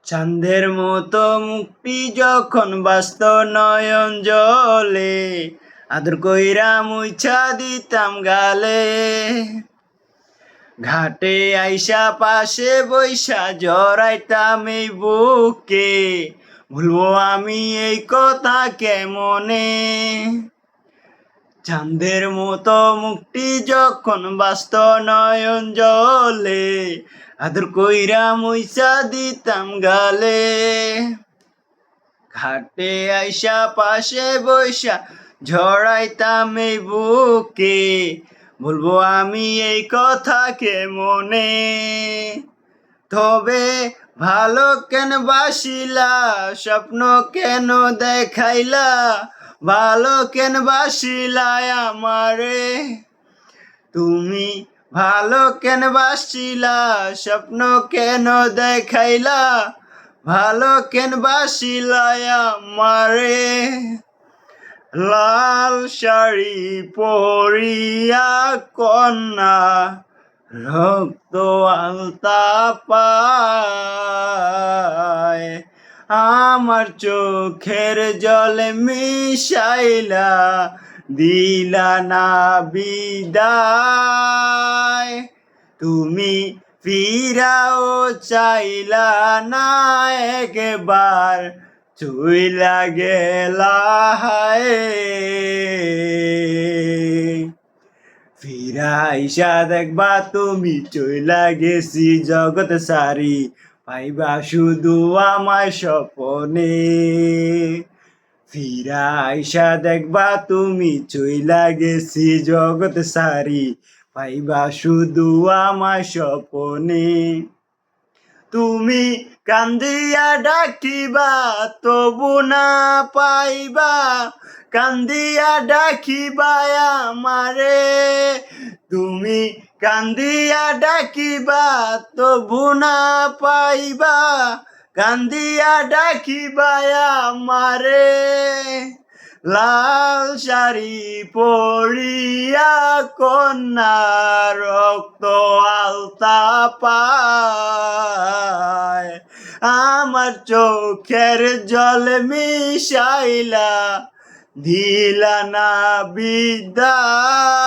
চাঁদের মতো মুক্তি যখন বাস্ত নয়ন জলে, আদর কইরা মুইছা দিতাম গালে। ঘাটে আইসা পাশে বৈশা জড়াইতাম এই বুকে, ভুলবো আমি এই কথা কেমনে। চাঁদের মতো মুক্তি যখন বাস্ত নয়ন জলে, আদর কইরা মুইসা দিতাম গালে। ঘাটে আইসা পাশে বৈশা ঝড়াইতাম এই বুকে, বলবো আমি এই কথাকে মনে। তবে ভালো কেন বাসিলা, স্বপ্ন কেন দেখাইলা, ভালো কেন বাসিলা আমারে। তুমি ভালো কেন বাসিলা, স্বপ্ন কেন দেখাইলা, ভালো কেন বাসিলা আমারে। লাল শাড়ি পরিয়া কন্যা, রক্ত আলতা পায়, আমার চোখের জলে মিশাইলা দিলা না বিদায়। তুমি ফিরাও চাইলা না একবার, চইলা গেলা হায়। ফিরাইসা দেখবা তুমি চইলা গেছি জগৎ সারি, পাইবা শুধু আমায় স্বপনে। ফিরাইসা দেখবা তুমি চইলা গেছি জগৎ সারি, পাইবা শুধু আমায় স্বপনে। তুমি কান্দিয়া ডাকিবা তবু না পাইবা, কান্দিয়া ডাকিবা আমারে। তুমি কান্দিয়া ডাকিবা তবু না পাইবা, কান্দিয়া ডাকিবা আমারে। লাল শাড়ি পরিয়া কন্যা, রক্ত আলতা পায়, আমার চোখের জল মিশাইলা দিলা না বিদায়।